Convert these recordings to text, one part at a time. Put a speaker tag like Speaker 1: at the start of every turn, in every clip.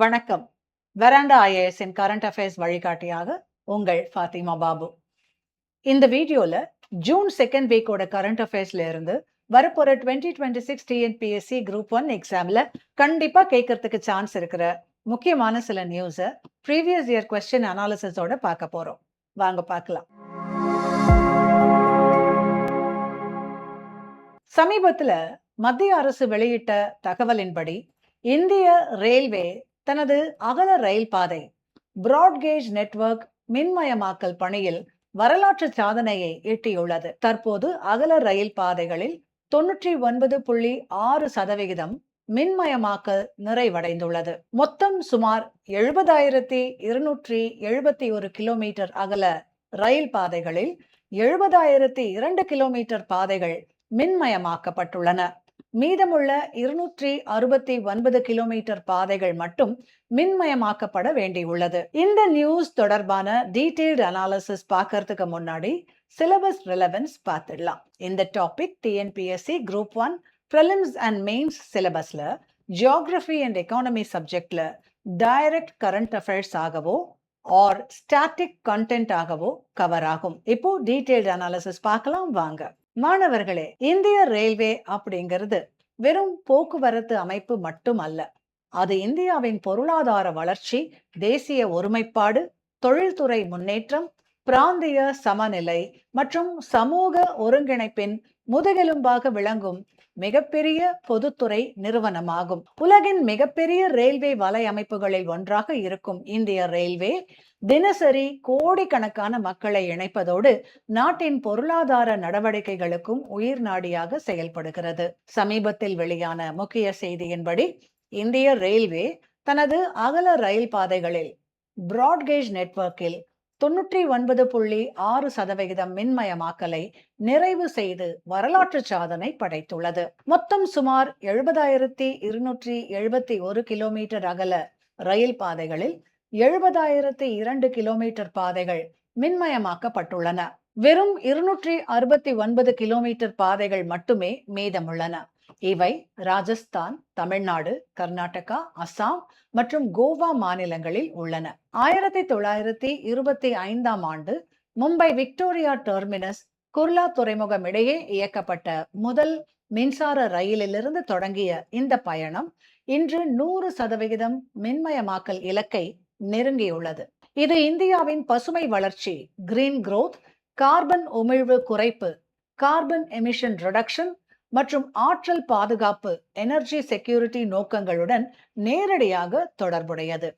Speaker 1: வணக்கம். Veranda ஐஏஎஸ்ஸின் current affairs வழிகாட்டியாக உங்கள் ஃபாத்திமா பாபு. இந்த வீடியோல ஜூன் 2nd வீக்கோட கரண்ட் அஃபேர்ஸ்ல இருந்து வரப்போற 2026 டிஎன்பிஎஸ்சி குரூப் 1 எக்ஸாம்ல கண்டிப்பா கேட்கறதுக்கு சான்ஸ் இருக்கிற முக்கியமான சில நியூஸை ப்ரீவியஸ் இயர் கொஸ்டின் அனாலிசிஸோட பார்க்க போறோம். வாங்க பார்க்கலாம். சமீபத்துல மத்திய அரசு வெளியிட்ட தகவலின்படி இந்திய ரயில்வே தனது அகல ரயில் பாதை பிராட்கேஜ் நெட்வொர்க் மின்மயமாக்கல் பணியில் வரலாற்று சாதனையை எட்டியுள்ளது. தற்போது அகல ரயில் பாதைகளில் 99.6% மின்மயமாக்கல் நிறைவடைந்துள்ளது. மொத்தம் சுமார் 70,271 கிலோமீட்டர் அகல ரயில் பாதைகளில் 70,002 கிலோமீட்டர் பாதைகள் மின்மயமாக்கப்பட்டுள்ளன. மீதமுள்ள 269 கிலோமீட்டர் பாதைகள் மட்டும் மின்மயமாக்கப்பட வேண்டியுள்ளது. இந்த நியூஸ் தொடர்பான டீடைல்டு அனாலிசிஸ் பார்க்கறதுக்கு முன்னாடி சிலபஸ் ரிலவன்ஸ் பார்த்துடலாம். இந்த topic TNPSC group 1 prelims and mains சிலபஸ்ல ஜியோகிராஃபி அண்ட் எக்கானமி சப்ஜெக்ட்ல டைரக்ட் கரண்ட் அஃபேர்ஸ் ஆகவோ ஆர் ஸ்டாட்டிக் கண்டென்ட் ஆகவோ கவர் ஆகும். இப்போ டீடைல்டு அனாலிசிஸ் பார்க்கலாம் வாங்க. மாணவர்களே, இந்திய ரயில்வே அப்படிங்கிறது வெறும் போக்குவரத்து அமைப்பு மட்டும் அல்ல. அது இந்தியாவின் பொருளாதார வளர்ச்சி, தேசிய ஒருமைப்பாடு, தொழில்துறை முன்னேற்றம், பிராந்திய சமநிலை மற்றும் சமூக ஒருங்கிணைப்பின் முதுகெலும்பாக விளங்கும் மிகப்பெரிய பொதுத்துறை நிறுவனமாகும். உலகின் மிகப்பெரிய ரயில்வே வலையமைப்புகளில் ஒன்றாக இருக்கும் இந்திய ரயில்வே தினசரி கோடிக்கணக்கான மக்களை இணைப்பதோடு நாட்டின் பொருளாதார நடவடிக்கைகளுக்கும் உயிர் நாடியாக செயல்படுகிறது. சமீபத்தில் வெளியான முக்கிய செய்தியின்படி இந்திய ரயில்வே தனது அகல ரயில் பாதைகளில் பிராட்கேஜ் நெட்வொர்க்கில் 99.6% மின்மயமாக்கலை நிறைவு செய்து வரலாற்று சாதனை படைத்துள்ளது. மொத்தம் சுமார் 70,271 கிலோமீட்டர் அகல ரயில் பாதைகளில் 70,002 கிலோமீட்டர் பாதைகள் மின்மயமாக்கப்பட்டுள்ளன. வெறும் 269 கிலோமீட்டர் பாதைகள் மட்டுமே மீதமுள்ளன. இவை ராஜஸ்தான், தமிழ்நாடு, கர்நாடகா, அசாம் மற்றும் கோவா மாநிலங்களில் உள்ளன. 1925ஆம் ஆண்டு மும்பை விக்டோரியா டெர்மினஸ் குர்லா துறைமுகம் இடையே இயக்கப்பட்ட முதல் மின்சார ரயிலிலிருந்து தொடங்கிய இந்த பயணம் இன்று 100% மின்மயமாக்கல் இலக்கை நெருங்கியுள்ளது. இது இந்தியாவின் பசுமை வளர்ச்சி, கிரீன் growth, கார்பன் உமிழ்வு குறைப்பு, கார்பன் எமிஷன் ரிடக்ஷன் மற்றும் ஆற்றல் பாதுகாப்பு, எனர்ஜி செக்யூரிட்டி நோக்கங்களுடன் நேரடியாக தொடர்புடையது.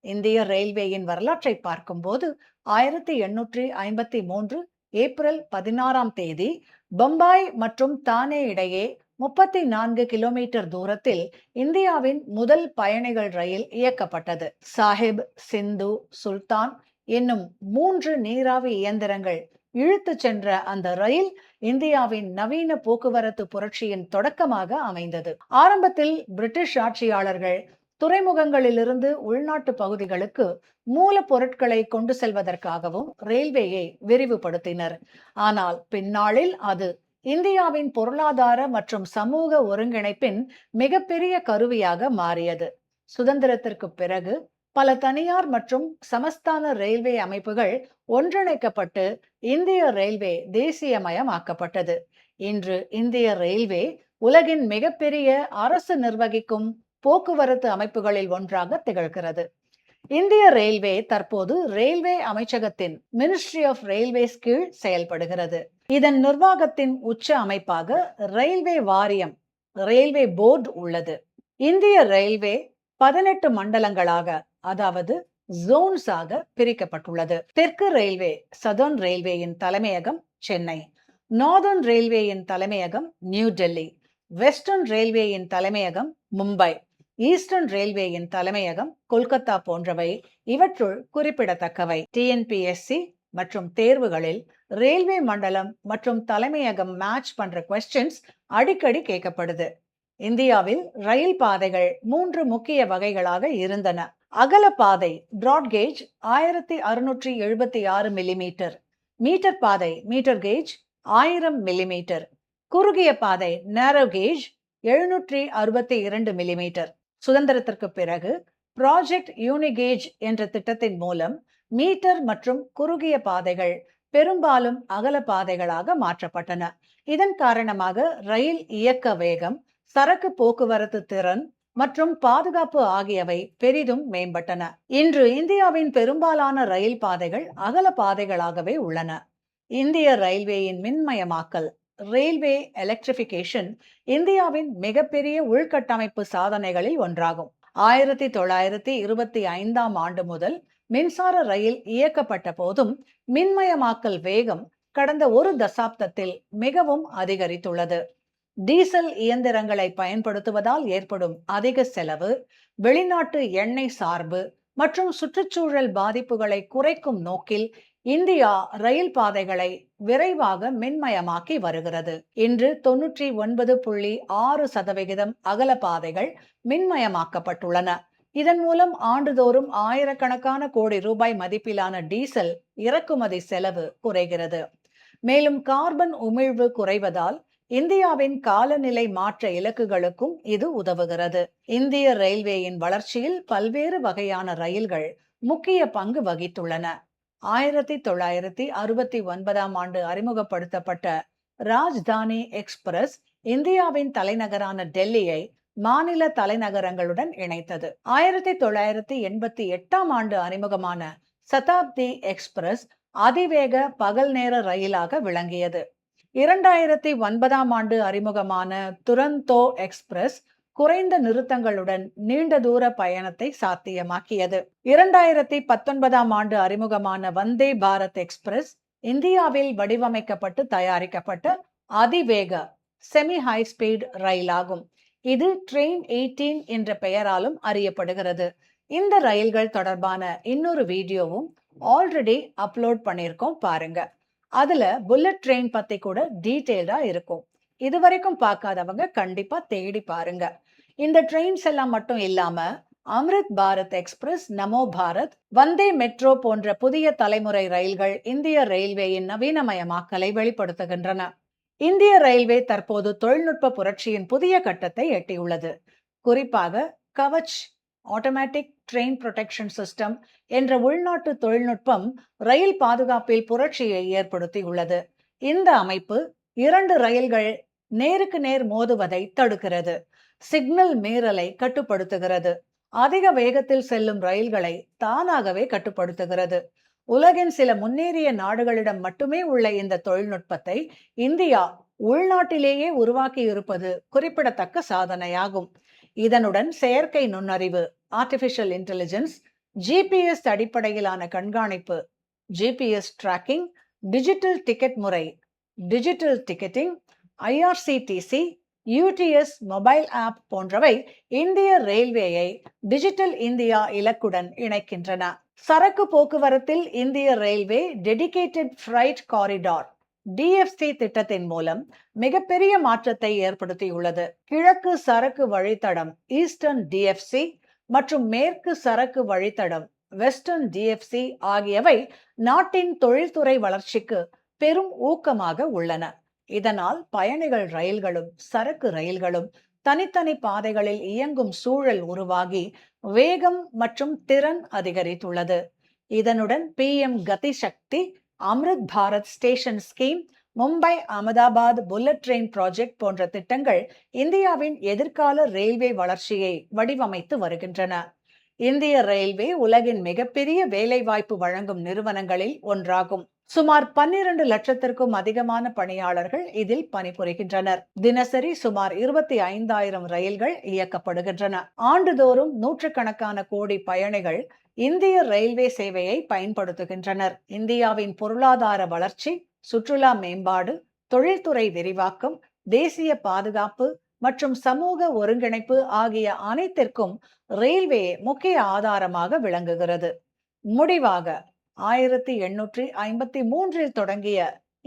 Speaker 1: இந்திய ரயில்வேயின் வரலாற்றை பார்க்கும்போது 1853 ஏப்ரல் 16ஆம் தேதி பம்பாய் மற்றும் தானே இடையே 34 கிலோமீட்டர் தூரத்தில் இந்தியாவின் முதல் பயணிகள் ரயில் இயக்கப்பட்டது. சாஹிப், சிந்து, சுல்தான் என்னும் 3 நீராவி இயந்திரங்கள் இழுத்து சென்ற அந்த ரயில் இந்தியாவின் நவீன போக்குவரத்து புரட்சியின் தொடக்கமாக அமைந்தது. ஆரம்பத்தில் பிரிட்டிஷ் ஆட்சியாளர்கள் துறைமுகங்களிலிருந்து உள்நாட்டு பகுதிகளுக்கு மூலப்பொருட்களை கொண்டு செல்வதற்காகவும் ரயில்வேயை விரிவுபடுத்தினர். ஆனால் பின்னாளில் அது இந்தியாவின் பொருளாதார மற்றும் சமூக ஒருங்கிணைப்பின் மிகப்பெரிய கருவியாக மாறியது. சுதந்திரத்திற்கு பிறகு பல தனியார் மற்றும் சமஸ்தான ரயில்வே அமைப்புகள் ஒன்றிணைக்கப்பட்டு இந்திய ரயில்வே தேசியமயமாக்கப்பட்டது. இன்று இந்திய ரயில்வே உலகின் மிகப்பெரிய அரசு நிர்வகிக்கும் போக்குவரத்து அமைப்புகளில் ஒன்றாக திகழ்கிறது. இந்திய ரயில்வே தற்போது ரயில்வே அமைச்சகத்தின் மினிஸ்ட்ரி ஆஃப் ரயில்வேஸ் கீழ் செயல்படுகிறது. இதன் நிர்வாகத்தின் உச்ச அமைப்பாக ரயில்வே வாரியம், ரயில்வே போர்டு உள்ளது. இந்திய ரயில்வே 18 மண்டலங்களாக, அதாவது ஜோன்ஸாக பிரிக்கப்பட்டுள்ளது. தெற்கு ரயில்வே, சதர்ன் ரயில்வேயின் தலைமையகம் சென்னை, நார்தர்ன் ரயில்வேயின் தலைமையகம் நியூ டெல்லி, வெஸ்டர்ன் ரயில்வேயின் தலைமையகம் மும்பை, ஈஸ்டர்ன் ரயில்வேயின் தலைமையகம் கொல்கத்தா போன்றவை இவற்றுள் குறிப்பிடத்தக்கவை. டிஎன்பிஎஸ்சி மற்றும் தேர்வுகளில் ரயில்வே மண்டலம் மற்றும் தலைமையகம் மேட்ச் பண்ற கொஸ்டின்ஸ் அடிக்கடி கேட்கப்படுது. இந்தியாவில் ரயில் பாதைகள் 3 முக்கிய வகைகளாக இருந்தன. அகல பாதை பிராட்கேஜ் 1676 மில்லிமீட்டர், மீட்டர் பாதை மீட்டர் கேஜ் 1000 மில்லிமீட்டர், குறுகிய பாதை நேரோ கேஜ் 762 மில்லிமீட்டர். சுதந்திரத்திற்கு பிறகு ப்ராஜெக்ட் யூனிகேஜ் என்ற திட்டத்தின் மூலம் மீட்டர் மற்றும் குறுகிய பாதைகள் பெரும்பாலும் அகல பாதைகளாக மாற்றப்பட்டன. இதன் காரணமாக ரயில் இயக்க வேகம், சரக்கு போக்குவரத்து திறன் மற்றும் பாதுகாப்பு ஆகியவை பெரிதும் மேம்பட்டன. இன்று இந்தியாவின் பெரும்பாலான ரயில் பாதைகள் அகல பாதைகளாகவே உள்ளன. இந்திய ரயில்வேயின் மின்மயமாக்கல், ரயில்வே எலக்ட்ரிபிகேஷன், இந்தியாவின் மிகப்பெரிய உள்கட்டமைப்பு சாதனைகளில் ஒன்றாகும். 1925ஆம் ஆண்டு முதல் மின்சார ரயில் இயக்கப்பட்ட போதும் மின்மயமாக்கல் வேகம் கடந்த ஒரு தசாப்தத்தில் மிகவும் அதிகரித்துள்ளது. டீசல் இயந்திரங்களை பயன்படுத்துவதால் ஏற்படும் அதிக செலவு, வெளிநாட்டு எண்ணெய் சார்பு மற்றும் சுற்றுச்சூழல் பாதிப்புகளை குறைக்கும் நோக்கில் இந்தியா ரயில் பாதைகளை விரைவாக மின்மயமாக்கி வருகிறது. இன்று 99.6% அகல பாதைகள் மின்மயமாக்கப்பட்டுள்ளன. இதன் மூலம் ஆண்டுதோறும் ஆயிரக்கணக்கான கோடி ரூபாய் மதிப்பிலான டீசல் இறக்குமதி செலவு குறைகிறது. மேலும் கார்பன் உமிழ்வு குறைவதால் இந்தியாவின் காலநிலை மாற்ற இலக்குகளுக்கும் இது உதவுகிறது. இந்திய ரயில்வேயின் வளர்ச்சியில் பல்வேறு வகையான ரயில்கள் முக்கிய பங்கு வகித்துள்ளன. 1969ஆம் ஆண்டு அறிமுகப்படுத்தப்பட்ட ராஜ்தானி எக்ஸ்பிரஸ் இந்தியாவின் தலைநகரான டெல்லியை மாநில தலைநகரங்களுடன் இணைத்தது. 1988ஆம் ஆண்டு அறிமுகமான சதாப்தி எக்ஸ்பிரஸ் அதிவேக பகல் நேர ரயிலாக விளங்கியது. 2009ஆம் ஆண்டு அறிமுகமான துரந்தோ எக்ஸ்பிரஸ் குறைந்த நிறுத்தங்களுடன் நீண்ட தூர பயணத்தை சாத்தியமாக்கியது. 2019ஆம் ஆண்டு அறிமுகமான வந்தே பாரத் எக்ஸ்பிரஸ் இந்தியாவில் வடிவமைக்கப்பட்டு தயாரிக்கப்பட்ட அதிவேக செமி ஹை ஸ்பீட் ரயிலாகும். இது ட்ரெயின் 18 என்ற பெயராலும் அறியப்படுகிறது. இந்த ரயில்கள் தொடர்பான இன்னொரு வீடியோவும் ஆல்ரெடி அப்லோட் பண்ணியிருக்கோம், பாருங்க. அதுல புல்லட் ட்ரெயின் பத்தி கூட டீடைல்டா இருக்கும். இதுவரைக்கும் பார்க்காதவங்க கண்டிப்பா தேடி பாருங்க. இந்த ட்ரெயின்ஸ் எல்லாம் மட்டும் இல்லாம அம்ரித் பாரத் எக்ஸ்பிரஸ், நமோ பாரத், வந்தே மெட்ரோ போன்ற புதிய தலைமுறை ரயில்கள் இந்திய ரயில்வேயின் நவீனமயமாக்கலை வெளிப்படுத்துகின்றன. இந்திய ரயில்வே தற்போது தொழில்நுட்ப புரட்சியின் புதிய கட்டத்தை எட்டியுள்ளது. குறிப்பாக Kavach automatic train protection system என்ற உள்நாட்டு தொழில்நுட்பம் ரயில் பாதுகாப்பில் புரட்சியை ஏற்படுத்தியுள்ளது. இந்த அமைப்பு 2 ரயில்கள் நேருக்கு நேர் மோதுவதை தடுக்கிறது, சிக்னல் மீறலை கட்டுப்படுத்துகிறது, அதிக வேகத்தில் செல்லும் ரயில்களை தானாகவே கட்டுப்படுத்துகிறது. உலகின் சில முன்னேறிய நாடுகளிடம் மட்டுமே உள்ள இந்த தொழில்நுட்பத்தை இந்தியா உள்நாட்டிலேயே உருவாக்கி இருப்பது குறிப்பிடத்தக்க சாதனையாகும். இதனுடன் செயற்கை நுண்ணறிவு, ஆர்டிபிஷியல் இன்டெலிஜென்ஸ், ஜிபிஎஸ் அடிப்படையிலான கண்காணிப்பு, ஜிபிஎஸ் டிராக்கிங், டிஜிட்டல் டிக்கெட் முறை, digital ticketing, IRCTC, UTS mobile app போன்றவை இந்திய ரயில்வேயை டிஜிட்டல் இந்தியா இலக்குடன் இணைக்கின்றன. சரக்கு போக்குவரத்தில் இந்திய railway dedicated freight corridor DFC திட்டத்தின் மூலம் மிகப்பெரிய மாற்றத்தை ஏற்படுத்தியுள்ளது. கிழக்கு சரக்கு வழித்தடம் ஈஸ்டர்ன் டிஎஃப்சி மற்றும் மேற்கு சரக்கு வழித்தடம் வெஸ்டர்ன் டிஎஃப்சி ஆகியவை நாட்டின் தொழில்துறை வளர்ச்சிக்கு பெரும் ஊக்கமாக உள்ளன. இதனால் பயணிகள் ரயில்களும் சரக்கு ரயில்களும் தனித்தனி பாதைகளில் இயங்கும் சூழல் உருவாகி வேகம் மற்றும் திறன் அதிகரித்துள்ளது. இதனுடன் PM Gati Shakti, Amrit Bharat station scheme, Mumbai Ahmedabad bullet train project போன்ற திட்டங்கள் இந்தியாவின் எதிர்கால ரயில்வே வளர்ச்சியை வடிவமைத்து வருகின்றன. இந்திய ரயில்வே உலகின் மிகப்பெரிய வேலைவாய்ப்பு வழங்கும் நிறுவனங்களில் ஒன்றாகும். சுமார் 12 லட்சத்திற்கும் அதிகமான பணியாளர்கள் இதில் பணிபுரிகின்றனர். தினசரி சுமார் 25,000 ரயில்கள் இயக்கப்படுகின்றன. ஆண்டுதோறும் நூற்றுக்கணக்கான கோடி பயணிகள் இந்திய ரயில்வே சேவையை பயன்படுத்துகின்றனர். இந்தியாவின் பொருளாதார வளர்ச்சி, சுற்றுலா மேம்பாடு, தொழில்துறை விரிவாக்கம், தேசிய பாதுகாப்பு மற்றும் சமூக ஒருங்கிணைப்பு ஆகிய அனைத்திற்கும் ரயில்வே முக்கிய ஆதாரமாக விளங்குகிறது. முடிவாக 1853இல் தொடங்கிய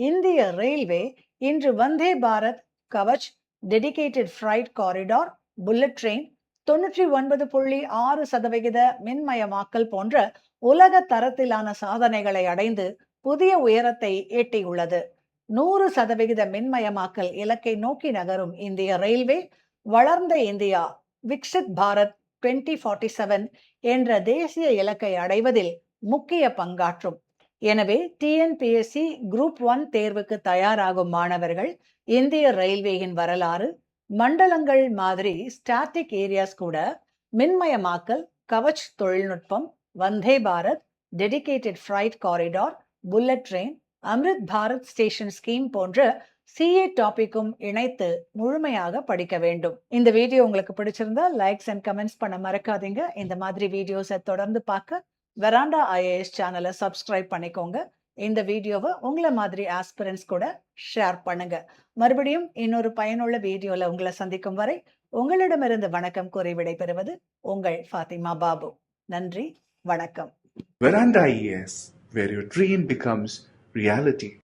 Speaker 1: இந்திய ரயில்வே இன்று Vande Bharat, Kavach, dedicated freight corridor, bullet train, 99.6% மின்மயமாக்கல் போன்ற உலக தரத்திலான சாதனைகளை அடைந்து புதிய உயரத்தை எட்டியுள்ளது. 100% மின்மயமாக்கல் இலக்கை நோக்கி நகரும் இந்திய ரயில்வே வளர்ந்த இந்தியா விக்சித் பாரத் 2047 என்ற தேசிய இலக்கை அடைவதில் முக்கிய பங்காற்றும். எனவே டிஎன்பிஎஸ்சி குரூப் 1 தேர்வுக்கு தயாராகும் மாணவர்கள் இந்திய ரயில்வேயின் வரலாறு, மண்டலங்கள் மாதிரி ஸ்டாட்டிக் ஏரியாஸ் கூட மின்மயமாக்கல், கவச் தொழில்நுட்பம், Vande Bharat, dedicated freight corridor, bullet train, Amrit Bharat station scheme போன்ற சிஏ டாபிக்கும் இணைத்து முழுமையாக படிக்க வேண்டும். இந்த வீடியோ உங்களுக்கு பிடிச்சிருந்தா லைக்ஸ் அண்ட் கமெண்ட்ஸ் பண்ண மறக்காதீங்க. இந்த மாதிரி வீடியோஸை தொடர்ந்து பார்க்க வெராண்டா ஐஏஎஸ் சேனலை சப்ஸ்கிரைப் பண்ணிக்கோங்க. இந்த வீடியோவை உங்களை மாதிரி ஆஸ்பிரன்ஸ் கூட ஷேர் பண்ணுங்க. மறுபடியும் இன்னொரு பயனுள்ள வீடியோல உங்களை சந்திக்கும் வரை உங்களிடமிருந்து வணக்கம் கூறி விடைபெறுவது உங்கள் ஃபாத்திமா பாபு. நன்றி, வணக்கம்.
Speaker 2: Veranda IAS, where your dream becomes reality.